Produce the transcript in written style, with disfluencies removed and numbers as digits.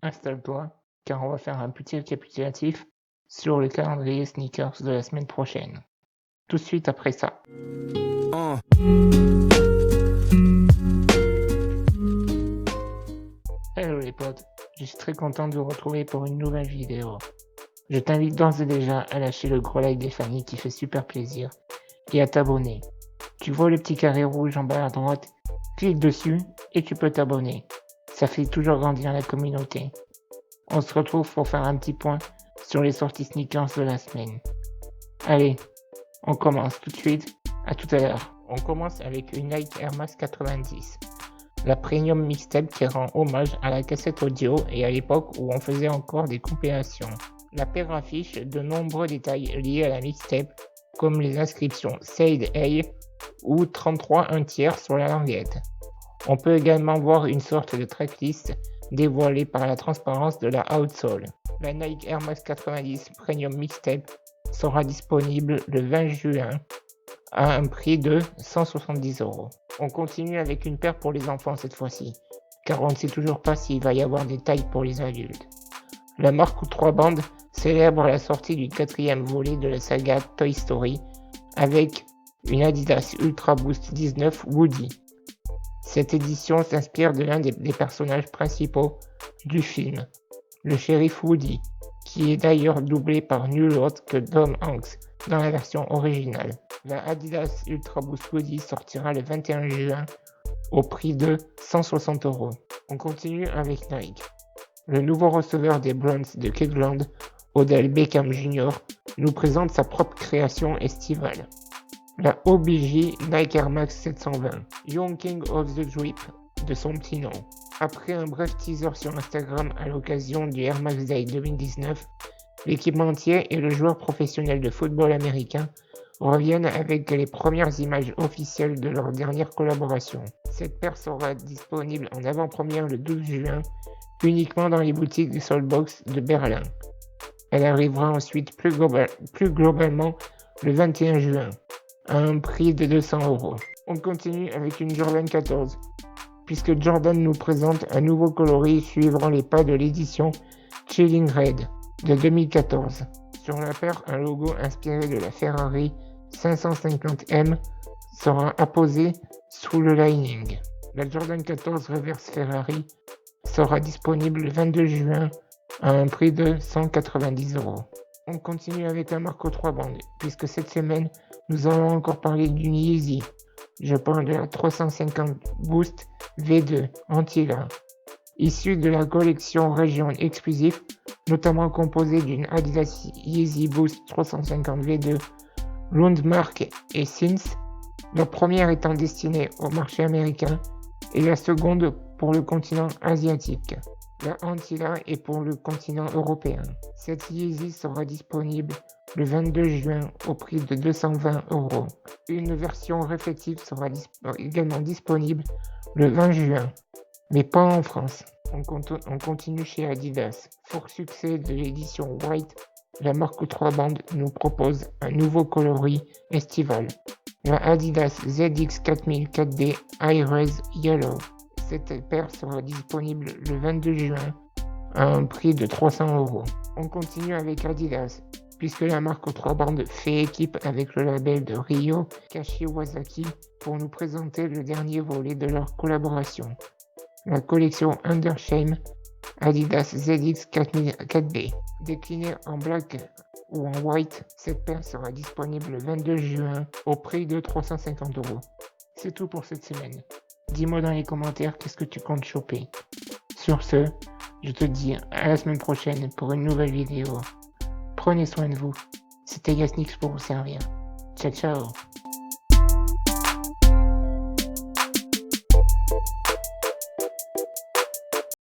installe-toi, car on va faire un petit récapitulatif sur le calendrier sneakers de la semaine prochaine. Tout de suite après ça. Hello les potes, je suis très content de vous retrouver pour une nouvelle vidéo. Je t'invite d'ores et déjà à lâcher le gros like des familles qui fait super plaisir et à t'abonner. Tu vois le petit carré rouge en bas à droite, clique dessus et tu peux t'abonner. Ça fait toujours grandir la communauté. On se retrouve pour faire un petit point sur les sorties sneakers de la semaine. Allez, on commence tout de suite, à tout à l'heure. On commence avec une Nike Air Max 90, la premium mixtape qui rend hommage à la cassette audio et à l'époque où on faisait encore des compilations. La paire affiche de nombreux détails liés à la mixtape, comme les inscriptions Sade A ou 33 1/3 sur la languette. On peut également voir une sorte de tracklist dévoilée par la transparence de la outsole. La Nike Air Max 90 Premium Mixtape sera disponible le 20 juin à un prix de 170 €. On continue avec une paire pour les enfants cette fois-ci, car on ne sait toujours pas s'il va y avoir des tailles pour les adultes. La marque aux 3 bandes célèbre la sortie du 4e volet de la saga Toy Story avec une Adidas Ultra Boost 19 Woody. Cette édition s'inspire de l'un des personnages principaux du film, le shérif Woody, qui est d'ailleurs doublé par nul autre que Tom Hanks dans la version originale. La Adidas Ultra Boost Woody sortira le 21 juin au prix de 160 €. On continue avec Nike. Le nouveau receveur des Browns de Cleveland, Odell Beckham Jr., nous présente sa propre création estivale. La OBJ Nike Air Max 720, Young King of the Drip de son petit nom. Après un bref teaser sur Instagram à l'occasion du Air Max Day 2019, l'équipementier et le joueur professionnel de football américain reviennent avec les premières images officielles de leur dernière collaboration. Cette paire sera disponible en avant-première le 12 juin, uniquement dans les boutiques de Soulbox de Berlin. Elle arrivera ensuite plus globalement le 21 juin, à un prix de 200 €. On continue avec une Jordan 14, puisque Jordan nous présente un nouveau coloris suivant les pas de l'édition Chilling Red de 2014. Sur la paire, un logo inspiré de la Ferrari 550M sera apposé sous le lining. La Jordan 14 Reverse Ferrari sera disponible le 22 juin à un prix de 190 €. On continue avec la marque aux 3 bandes, puisque cette semaine, nous allons encore parler d'une Yeezy. Je parle de la 350 Boost V2 Antilla, issue de la collection Région Exclusive, notamment composée d'une Adidas Yeezy Boost 350 V2 Lundmark et Sins, la première étant destinée au marché américain et la seconde pour le continent asiatique. La Antilla est pour le continent européen. Cette Yeezy sera disponible le 22 juin au prix de 220 €. Une version réflective sera également disponible le 20 juin, mais pas en France. On continue chez Adidas. Pour succès de l'édition White, la marque aux 3 bandes nous propose un nouveau coloris estival. La Adidas ZX 4000 4D High Res Yellow. Cette paire sera disponible le 22 juin à un prix de 300 €. On continue avec Adidas, puisque la marque aux 3 bandes fait équipe avec le label de Ryo Kashiwazaki pour nous présenter le dernier volet de leur collaboration. La collection Undershame Adidas ZX 4000 4D. Déclinée en black ou en white, cette paire sera disponible le 22 juin au prix de 350 €. C'est tout pour cette semaine. Dis-moi dans les commentaires qu'est-ce que tu comptes choper. Sur ce, je te dis à la semaine prochaine pour une nouvelle vidéo. Prenez soin de vous. C'était Yasnix pour vous servir. Ciao ciao.